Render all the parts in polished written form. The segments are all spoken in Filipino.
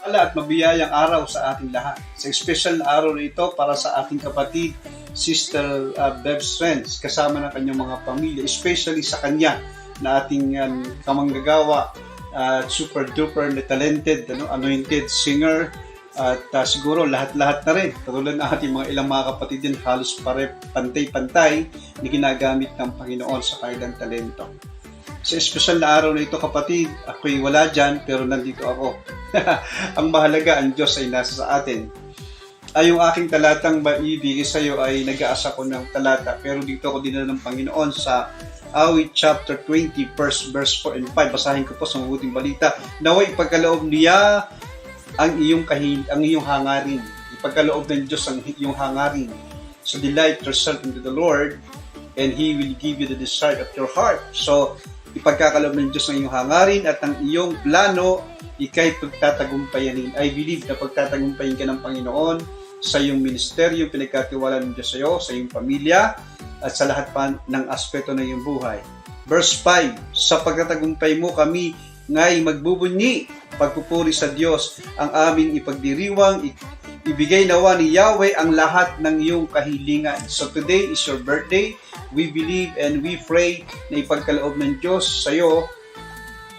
At mabiyayang araw sa ating lahat. Sa special na araw na ito para sa ating kapatid, Sister Bev Strength, kasama ng kanyang mga pamilya, especially sa kanya na ating kamanggagawa, super duper talented, anointed singer, at siguro lahat-lahat na rin. Katulad ng ating mga ilang mga kapatid din, halos pantay-pantay na ginagamit ng Panginoon sa kanilang talento. Sa espesyal na araw na ito kapatid, ako'y wala dyan pero nandito ako. Ang mahalaga, ang Diyos ay nasa sa atin. Yung aking talatang maibigay sa iyo ay nag-aasa ko ng talata pero dito ako dinala ng Panginoon sa Awit chapter 20 verse 4 and 5. Basahin ko po sa mabuting balita. Naway ipagkaloob niya ang iyong hangarin. Ipagkaloob ng Diyos ang iyong hangarin. So delight yourself into the Lord and He will give you the desire of your heart. So ipagkakaloob ng Diyos ang iyong hangarin at ang iyong plano, ikay pagtatagumpayanin. I believe na pagtatagumpayin ka ng Panginoon sa iyong ministeryo, pinagkatiwala ng Diyos sa iyo, sa iyong pamilya, at sa lahat pa ng aspeto ng iyong buhay. Verse 5, sa pagtatagumpay mo kami ngay magbubunyi, pagpupuri sa Diyos, ang aming ipagdiriwang, ibigay nawa ni Yahweh ang lahat ng iyong kahilingan. So today is your birthday. We believe and we pray na ipagkaloob ng Diyos sa iyo,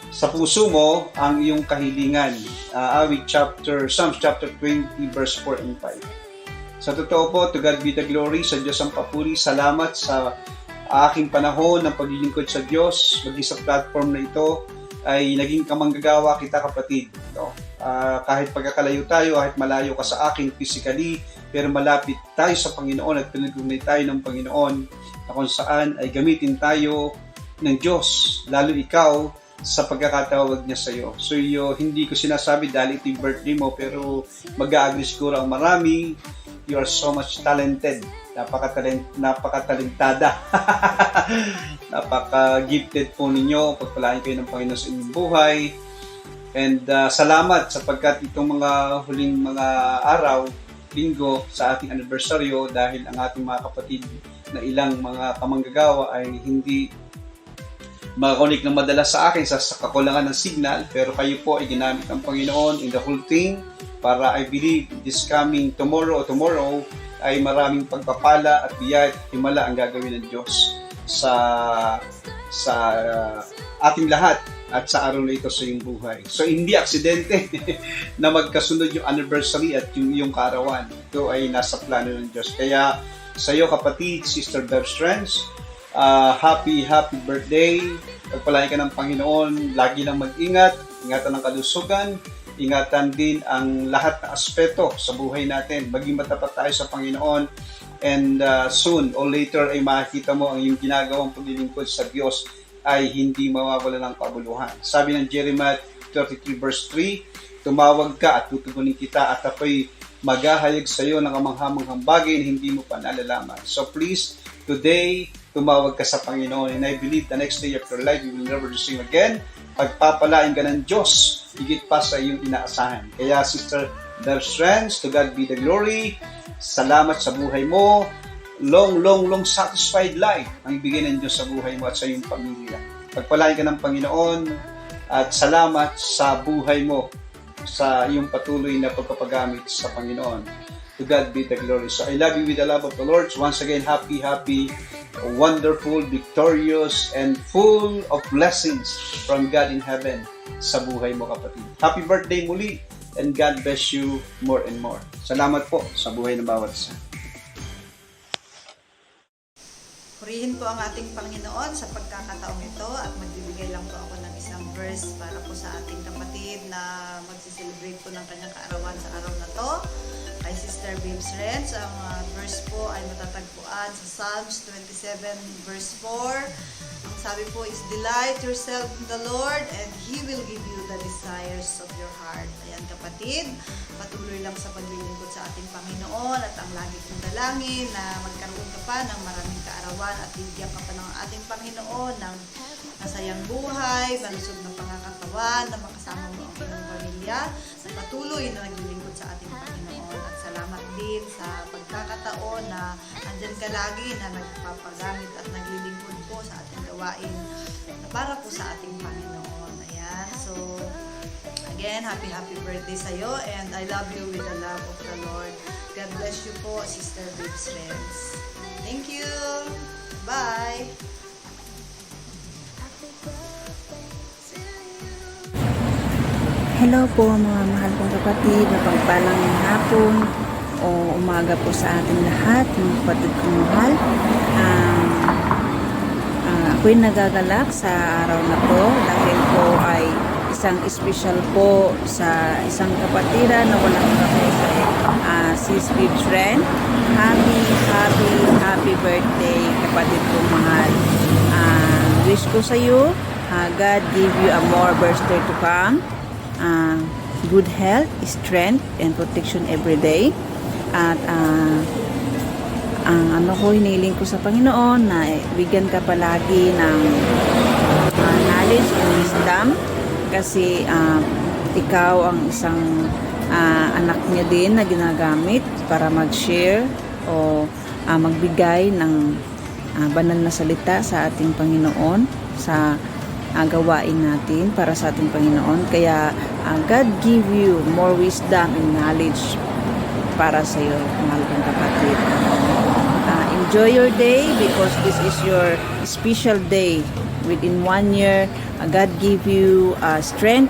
sa puso mo, ang iyong kahilingan. Psalms chapter 20 verse 4 and 5. Sa totoo po, to God be the glory, sa Diyos ang papuri. Salamat sa aking panahon ng paglilingkod sa Diyos. Maging sa platform na ito ay naging kamanggagawa kita kapatid. Kahit pagkakalayo tayo, kahit malayo ka sa akin physically, pero malapit tayo sa Panginoon at pinag-ugnay tayo ng Panginoon na kung saan ay gamitin tayo ng Diyos, lalo ikaw sa pagkakatawag niya sa iyo. So hindi ko sinasabi dahil ito yung birthday mo, pero mag-a-agree siguro ang marami. You are so much talented. Napakatalentada. Napaka-gifted po ninyo. Pagpalain kayo ng Panginoon sa inyong buhay. And salamat sapagkat itong mga huling mga araw, linggo sa ating anibersaryo, dahil ang ating mga kapatid na ilang mga kamanggagawa ay hindi makakonik na madalas sa akin sa kakulangan ng signal, pero kayo po ay ginamit ng Panginoon in the whole thing para I believe this coming tomorrow ay maraming pagpapala at biyaya at himala ang gagawin ng Diyos sa ating lahat at sa araw na ito sa iyong buhay. So hindi aksidente na magkasunod yung anniversary at yung kaarawan. Ito ay nasa plano ng Diyos. Kaya sa iyo kapatid, Sister Bev Strength, happy birthday. Pagpalain ka ng Panginoon. Lagi lang mag-ingat. Ingatan ang kalusugan. Ingatan din ang lahat na aspeto sa buhay natin. Maging matapat tayo sa Panginoon. And soon or later ay makikita mo ang iyong ginagawang paglilingkod sa Diyos ay hindi mawawala ng kabuluhan. Sabi ng Jeremiah 33 verse 3, tumawag ka at tutugunin kita at ako'y maghahayag sa iyo ng kamanghamanghang bagay na hindi mo pa nalalaman. So please, today, tumawag ka sa Panginoon. And I believe the next day of your life, you will never the same again. Pagpapalain ka ng Diyos, higit pa sa iyong inaasahan. Kaya Sister Bev Strength, to God be the glory. Salamat sa buhay mo. Long satisfied life ang ibigay ng Diyos sa buhay mo at sa iyong pamilya. Pagpalain ka ng Panginoon at salamat sa buhay mo sa iyong patuloy na pagpapagamit sa Panginoon. To God be the glory. So I love you with the love of the Lord. So once again, happy, wonderful, victorious, and full of blessings from God in heaven sa buhay mo kapatid. Happy birthday muli and God bless you more and more. Salamat po sa buhay ng bawat isa. Purihin po ang ating Panginoon sa pagkakataong ito at magbibigay lang po ako ng isang verse para po sa ating kapatid na magsiselebrate po ng kanyang kaarawan sa araw na to. Kay Sister Bev Strength, ang verse po ay matatagpuan sa Psalms 27 verse 4. Ang sabi po is, delight yourself in the Lord and He will give you the desires of your heart. Ayan kapatid, patuloy lang sa paglilingkod sa ating Panginoon at ang lagi kong dalangin na magkaroon ka pa ng maraming kaarawan at bigyan ka pa ng ating Panginoon ng masayang buhay, malusog na pangangatawan, na makasama mo ang iyong pamilya, na patuloy na naglilingkod sa ating Panginoon. At salamat din sa pagkakataon na andyan ka lagi na nagpapagamit at naglilingkod po sa ating gawain na para po sa ating Panginoon. Ayan, so again, happy birthday sa'yo, and I love you with the love of the Lord. God bless you po, Sister Babes Renz. Thank you! Bye! Hello po mga mahal kong kapatid, mapagpalang hapon o umaga po sa ating lahat, mga kapatid kong mahal. Ako'y nagagalak sa araw na to dahil po ay isang special po sa isang kapatiran na walang kapatid, Sis Babes Renz. Happy birthday kapatid kong mahal. Wish ko sa iyo, God give you a more birthday to come. Good health, strength, and protection every day. At ang ano ko, hiniling ko sa Panginoon na bigyan ka palagi ng knowledge and wisdom kasi ikaw ang isang anak niya din na ginagamit para mag-share o magbigay ng banal na salita sa ating Panginoon sa gawain natin para sa ating Panginoon. Kaya God give you more wisdom and knowledge para sa iyo, mahal kong kapatid. Enjoy your day because this is your special day. Within 1 year, God give you strength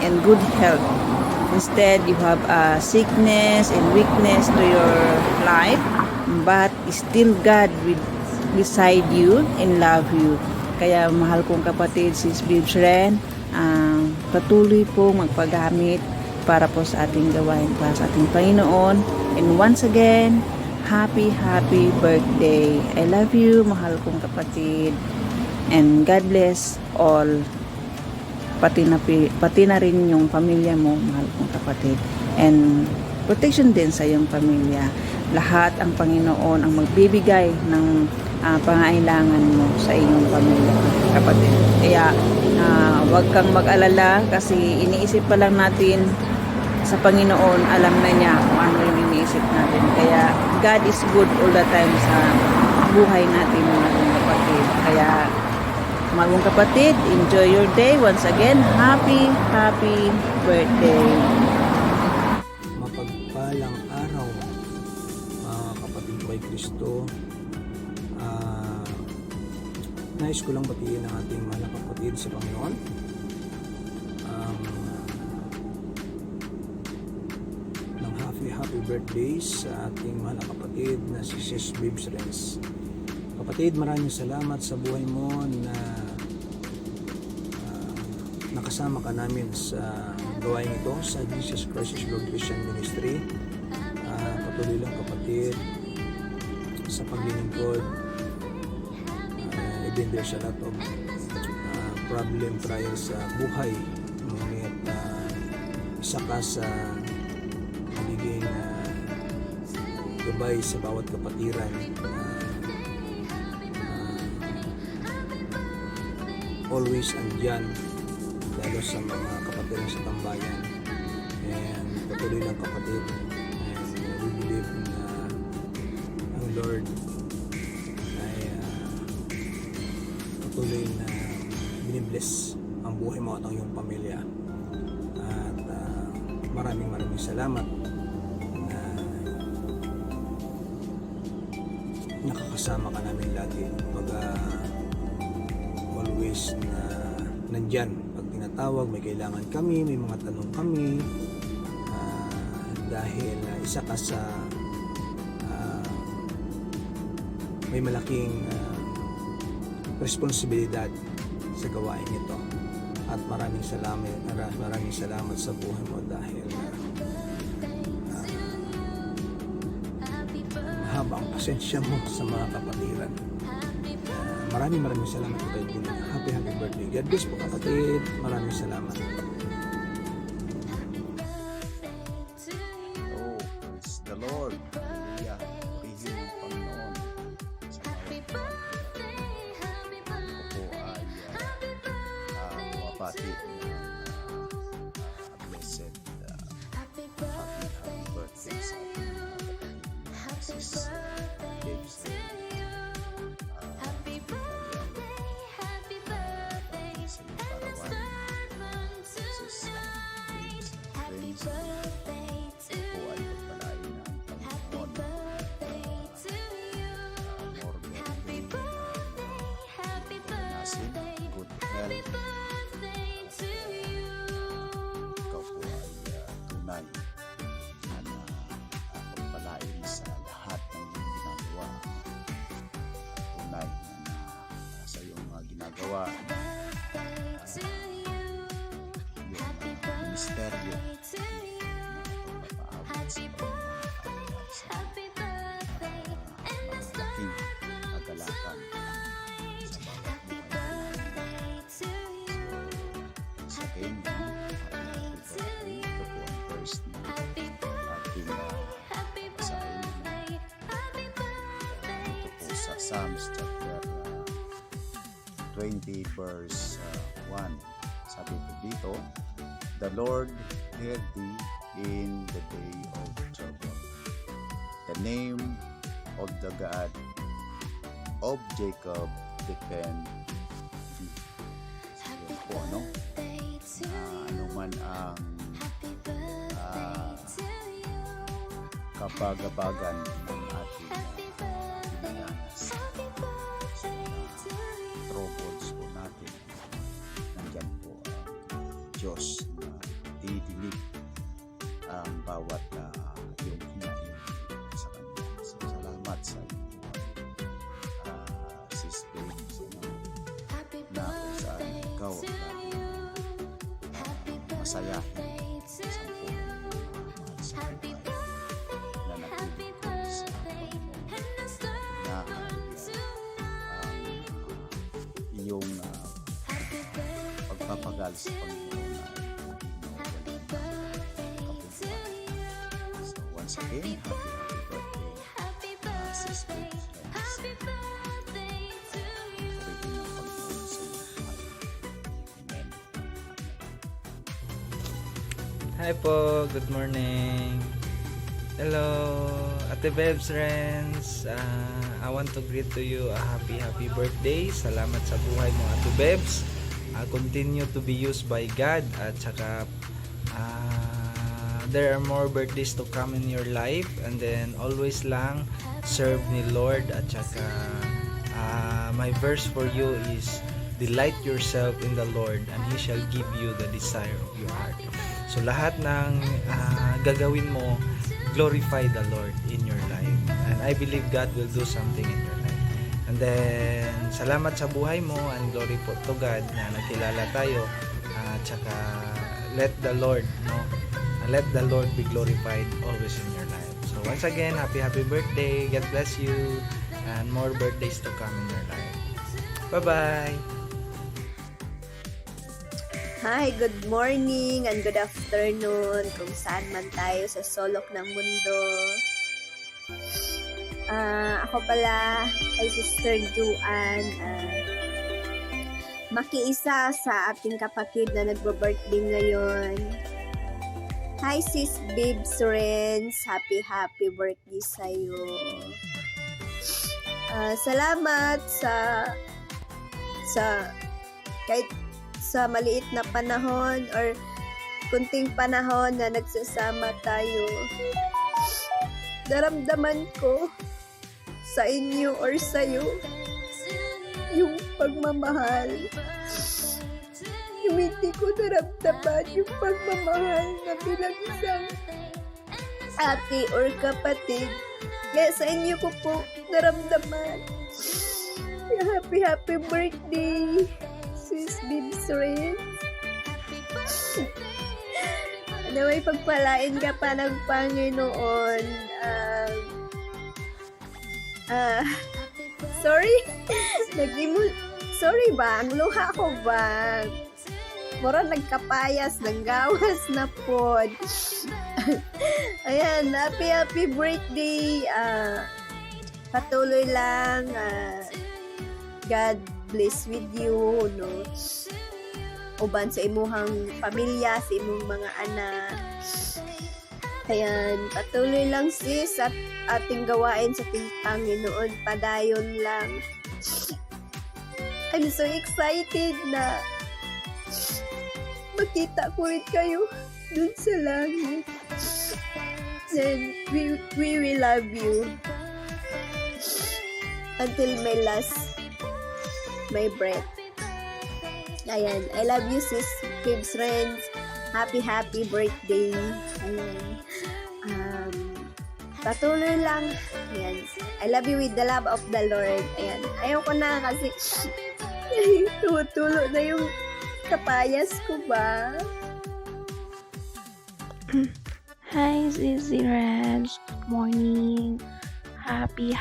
and good health. Instead, you have sickness and weakness to your life, but still God will beside you and love you. Kaya mahal kong kapatid, Sis Babes Renz, patuloy po magpagamit para po sa ating gawain, para sa ating Panginoon. And once again, happy birthday. I love you, mahal kong kapatid. And God bless all. Pati na rin yung pamilya mo, mahal kong kapatid. And protection din sa iyong pamilya. Lahat ang Panginoon ang magbibigay ng pangailangan mo sa iyong pamilya, kapatid. Kaya huwag kang mag-alala kasi iniisip pa lang natin sa Panginoon, alam na niya kung ano yung iniisip natin. Kaya God is good all the time sa buhay natin, mga kapatid. Kaya mga kapatid, enjoy your day. Once again, happy birthday. Mapagpalang araw, mga kapatid ko kay Kristo. Nais ko lang batiin ang ating mga kapatid sa Panginoon. Ng happy birthday sa ating mga kapatid na si Sis Babes Renz. Kapatid, maraming salamat sa buhay mo na nakasama ka namin sa gawain ito sa Jesus Christ is Lord Christian Ministry. Patuloy lang kapatid sa paglilingkod. Even there's a lot of problem, trials sa buhay, ngunit isa ka sa magiging gabay sa bawat kapatiran. Always andyan lalo sa mga kapatiran sa tambayan, and patuloy lang kapatid, and we believe na ang Lord ay patuloy na binibless ang buhay mo at ang iyong pamilya. At maraming salamat na nakakasama ka namin lagi. Always na nandyan pag tinatawag, may kailangan kami, may mga tanong kami, dahil isa ka sa may malaking responsibilidad sa gawain ito. At maraming salamat sa buhay mo dahil mahaba ang pasensya mo sa mga kapatiran. Maraming salamat po kayo. Happy birthday. God bless po kapatid. Maraming salamat. Oh, praise the Lord. Hallelujah. Purihin ang Panginoon sa bawat ako po ay mapati ng blessed happy birthday sa Sis Babes Renz. Sa iyong parawan. Psalms chapter 20 verse 1. Sabi ko dito, "The Lord heard thee in the day of trouble. The name of the God of Jacob defend thee." Yan po, no? Anuman ang kapagabagan ng ating dinanas sa troubles po natin, nandyan po ang Diyos na didinig ang bawat yung hinahin sa Kanya. So, salamat sa Sis Babes, na kung saan ikaw ang masayahin sa buhay mo sa buhay na nagbibigay sa Panginoon na iyong pagpapagal sa Panginoon na so once again, happy birthday Sis Babes friends. Hi po, good morning. Hello, Ate Bebs friends. I want to greet to you a happy birthday. Salamat sa buhay mo, Ate Bebs. Continue to be used by God at saka there are more birthdays to come in your life, and then always lang serve ni Lord at saka my verse for you is delight yourself in the Lord and He shall give you the desire of your heart. So lahat ng gagawin mo, glorify the Lord in your life. And I believe God will do something in your life. And then, salamat sa buhay mo and glory po to God na nagkilala tayo. At saka, let the Lord be glorified always in your life. So once again, happy birthday. God bless you. And more birthdays to come in your life. Bye-bye! Hi, good morning and good afternoon kung saan man tayo sa sulok ng mundo. Ako pala ay Sister Juan, makiisa sa ating kapatid na nagbo-birthday ngayon. Hi Sis Babes friends, happy birthday sa'yo. Salamat sa kahit sa maliit na panahon or kunting panahon na nagsasama tayo. Naramdaman ko sa inyo or sa'yo yung pagmamahal. Hindi ko naramdaman yung pagmamahal na bilang isang ate or kapatid. Kaya sa inyo ko po naramdaman. Happy birthday, Sis Babes friends. Naway pagpalain ka pa ng Panginoon. Sorry? Sorry ba? Ang luha ko ba? Mura nagkapayas, nanggawas na pod. Ayan, happy birthday. Patuloy lang. God bless with you, no? Uban sa imuhang pamilya, sa imong mga anak. Ayan, patuloy lang sis at ating gawain sa ating Panginoon. Padayon lang. I'm so excited na makita ko rin kayo dun sa langit. Then, we will love you until my breath. Ayan, I love you sis, Babes friends. Happy birthday. Ayan. Patuloy lang. Ayan. I love you with the love of the Lord. Ayan. Ayaw ko na kasi tutulo na yung kapayas ko ba? Hi, Zizi Rams. Good morning. Happy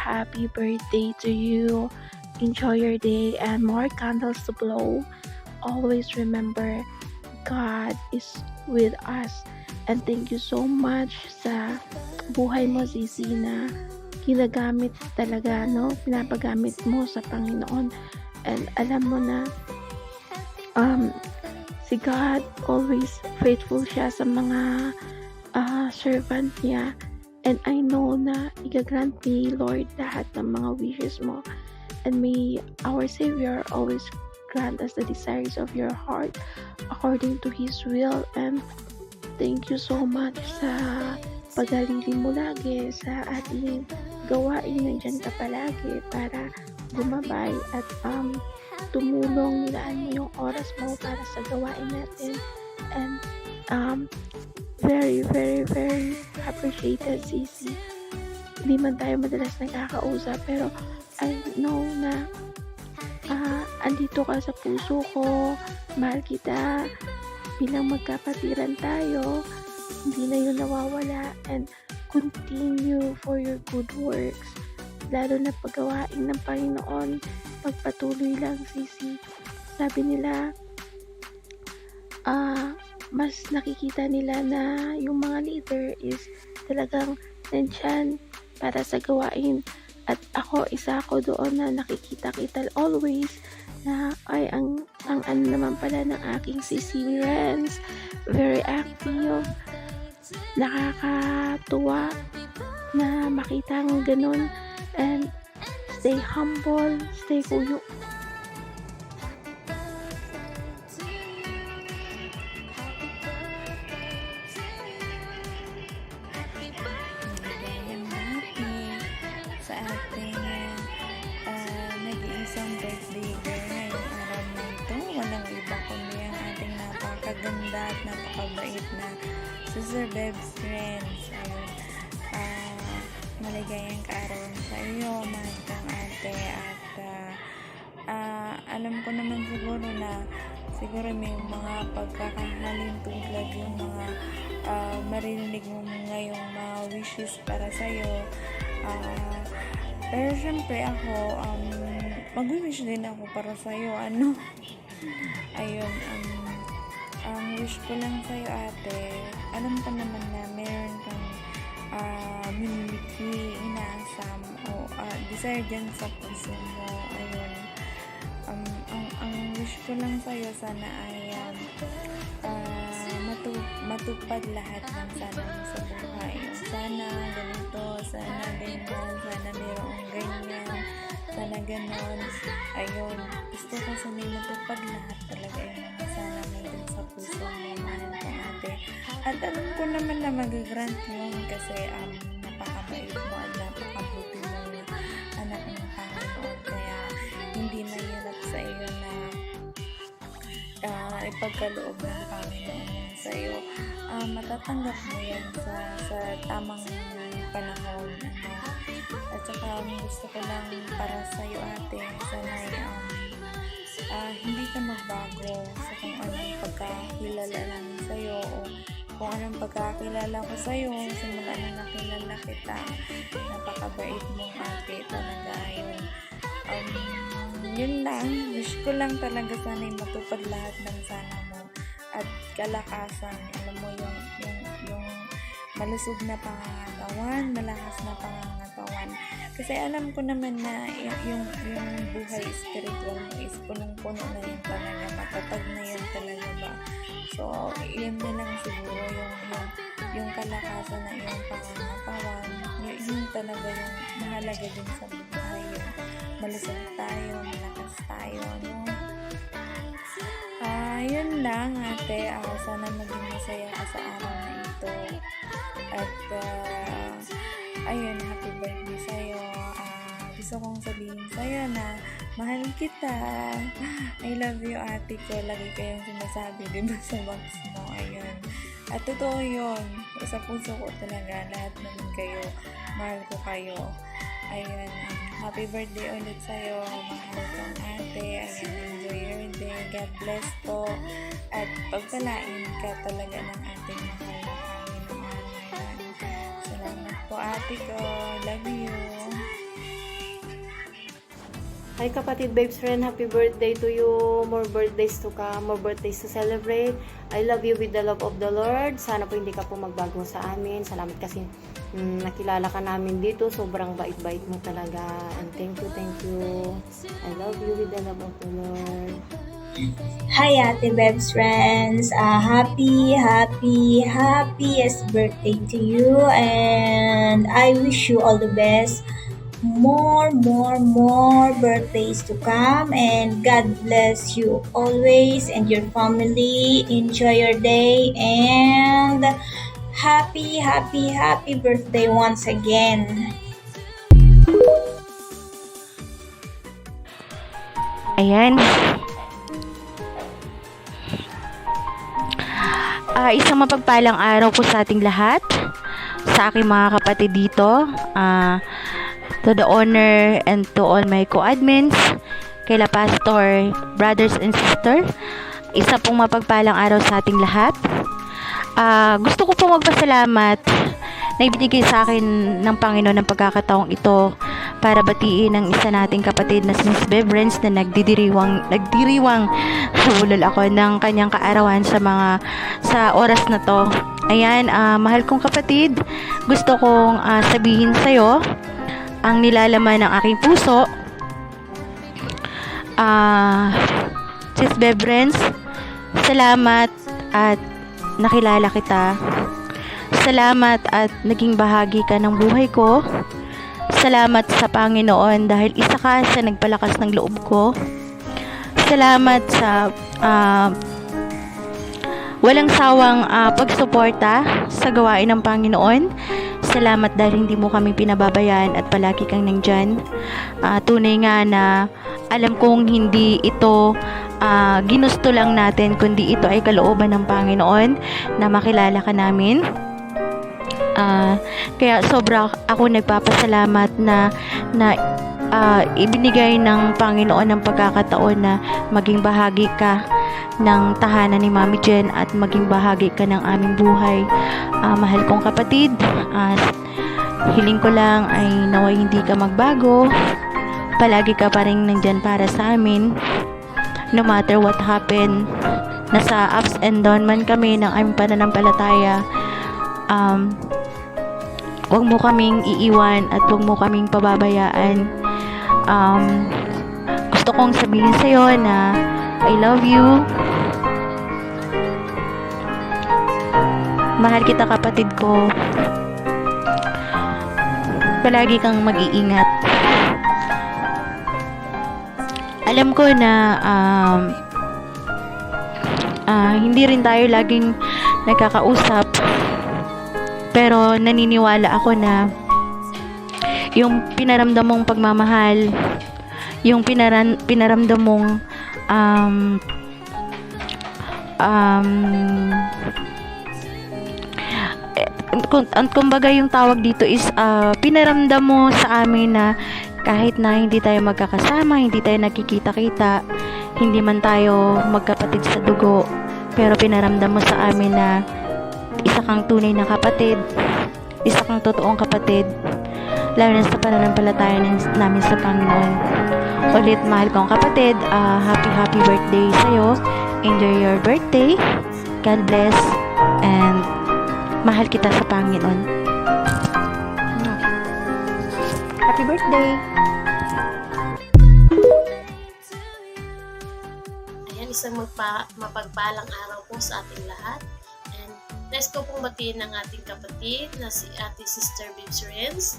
birthday to you. Enjoy your day and more candles to blow. Always remember, God is with us. And thank you so much sa buhay mo, Zizi, na ginagamit talaga, no? Pinapagamit mo sa Panginoon. And alam mo na, si God always faithful siya sa mga servant niya. And I know na i-grant ni Lord lahat ng mga wishes mo. And may our Savior always grant us the desires of your heart according to His will. And thank you so much sa pag-alili mo lagi sa ating gawain. Nandiyan ka palagi para gumabay at tumulong, nilaan mo yung oras mo para sa gawain natin. And very, very, very appreciated, Sisi. Hindi man tayo madalas nagkakausap, pero I know na andito ka sa puso ko, mahal kita, bilang magkapatiran tayo, hindi na yun nawawala. And continue for your good works, lalo na paggawain ng Panginoon. Pagpatuloy lang, Sisi. Sabi nila, mas nakikita nila na yung mga leader is talagang nandyan para sa gawain. At isa ako doon na nakikita-kita always na ay ang ano naman pala ng aking Sisi Renz, very active, nakakatuwa na makita ang ganun. And stay humble, stay kuyo. Maligayang happy sa ating nag-iisang birthday girl ngayong araw na ito. Walang iba kundi ang ating napakaganda at napakabait na Sister Bebs Renz. Ayun. Maligayang kaarawan sa iyo, mahal kang ate. At alam ko naman siguro may mga pagkakahalin tulad yung mga marinig mo ngayong mga wishes para sa iyo. Pero syempre ako, mag-wish din ako para sa iyo. Ayun, ang wish ko lang sa iyo, ate, alam ko naman na meron kang minimiki, inaasam o desire dyan sa puso mo. Ayun, ang wish ko lang sa iyo, sana ay matupad lahat ng sana mo sa buhay. Sana ganito, sana ganyan, sana mayroong ganyan, sana ganon. Ayun, gusto ko sana matupad lahat talaga yung mga sana mo dun sa puso mo, mahal ko, ate. At alam ko naman na mag-grant yun kasi napakabait mo at napakabuti mo yung anak ng Panginoon. Kaya hindi mahirap sa iyo na ipagkaloob ng Panginoon sa iyo. Matatanggap mo yan sa tamang panahon. At saka gusto ko lang para sa iyo, ate, sana hindi ka magbago sa kung anong pagkakilala namin sa iyo o kung anong pagkakilala ko sa iyo simula na nakilala kita. Napakabait mong ate talaga. Yun lang, wish ko lang talaga sana matupad lahat ng sana mo at kalakasan. Alam mo yung malusog na pangangatawan, malakas na pangangatawan. Kasi alam ko naman na yung buhay spiritual mo is punong-puno na yun talaga, matatag na yun talaga ba. So, yun na lang siguro yung kalakasan na yung pangangatawan, yun talaga yung mahalaga din sa buhay. Malusog tayo, malakas tayo, no? Yun lang, ate. Sana maging masaya ka sa araw na ito. At, ayun, happy birthday sa'yo. Gusto kong sabihin sa'yo na mahal kita. I love you, ate ko. Lagi kayong sinasabi, diba, sa box mo. Ayun. At totoo yun. Sa puso ko talaga. Lahat naman kayo. Mahal ko kayo. Ayun. Happy birthday ulit sa'yo. Mahal kong ate. Ayun. Enjoy your day. God bless po. At pagpalain ka talaga ng ating mahal na Panginoon. Ayun. Salamat po, ate ko. Love you. Hi kapatid Babes Friend, happy birthday to you. More birthdays to come, more birthdays to celebrate. I love you with the love of the Lord. Sana po hindi ka po magbago sa amin. Salamat kasi nakilala ka namin dito. Sobrang bait-bait mo talaga. And thank you. I love you with the love of the Lord. Hi Ate Bebs friends! Happiest birthday to you, and I wish you all the best. More birthdays to come, and God bless you always and your family. Enjoy your day, and happy birthday once again. Ayan. Isang mapagpalang araw po sa ating lahat, sa aking mga kapatid dito, to the owner and to all my co-admins, kaila pastor, brothers and sisters. Isa pong mapagpalang araw sa ating lahat. Gusto ko pong magpasalamat na ibinigay sa akin ng Panginoon ng pagkakataong ito para batiin ang isa nating kapatid na si Miss Beverance na nagdiriwang bulol ako ng kanyang kaarawan sa oras na to. Ayan, mahal kong kapatid, gusto kong sabihin sa'yo ang nilalaman ng aking puso. Sis Beverance, salamat at nakilala kita. Salamat at naging bahagi ka ng buhay ko. Salamat sa Panginoon dahil isa ka sa nagpalakas ng loob ko. Salamat sa walang sawang pagsuporta sa gawain ng Panginoon. Salamat dahil hindi mo kami pinababayaan at palagi kang nandyan. Tunay nga na alam kong hindi ito ginusto lang natin, kundi ito ay kalooban ng Panginoon na makilala ka namin. Kaya sobra ako nagpapasalamat na ibinigay ng Panginoon ng pagkakataon na maging bahagi ka ng tahanan ni Mami Jen at maging bahagi ka ng aming buhay. Mahal kong kapatid, hiling ko lang ay naway hindi ka magbago. Palagi ka pa rin nandyan para sa amin. No matter what happen, nasa ups and down man kami ng aming pananampalataya. Huwag mo kaming iiwan at huwag mo kaming pababayaan. Gusto kong sabihin sa'yo na I love you. Mahal kita kapatid ko. Palagi kang mag-iingat. Alam ko na hindi rin tayo laging nagkakausap. Pero naniniwala ako na yung pinaramdam mong pagmamahal, yung pinaramdam mong kumbaga yung tawag dito is pinaramdam mo sa amin na kahit na hindi tayo magkakasama, hindi tayo nagkikita-kita, hindi man tayo magkapatid sa dugo, pero pinaramdam mo sa amin na isa kang tunay na kapatid, isa kang totoong kapatid, lalo na sa pananampalataya namin sa Panginoon. Ulit, mahal kong kapatid, happy birthday sa'yo. Enjoy your birthday. God bless, and mahal kita sa Panginoon. Happy birthday! Ayan, isang mapagpalang araw po sa ating lahat. And next ko pong batiin ng ating kapatid na si Ate Sister Bibs Renz.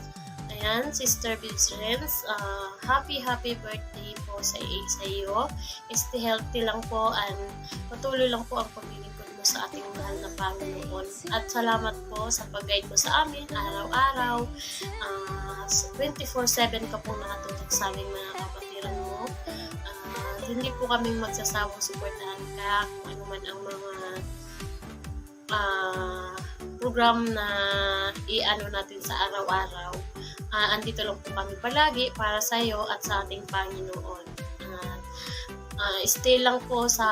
Ayan, Sister Bibs Renz, happy birthday po sa iyo. Stay healthy lang po, and patuloy lang po ang paglilingkod mo sa ating mahal na Panginoon. At salamat po sa pag-guide mo sa amin araw-araw. 24/7 ka po nakatutok sa aming mga kapatiran mo. Hindi po kami magsasawang suportahan ka kung ano man ang mga program na i-ano natin sa araw-araw. Andito lang po kami palagi para sa iyo at sa ating Panginoon. Stay lang po sa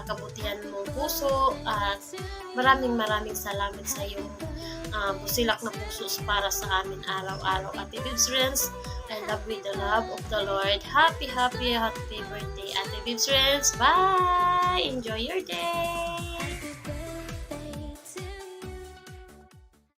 kabutihan mong puso at maraming salamat sa iyong busilak na puso para sa amin araw-araw. Ate Bibs Renz, I love with the love of the Lord. Happy birthday, Ate Bibs Renz. Bye! Enjoy your day!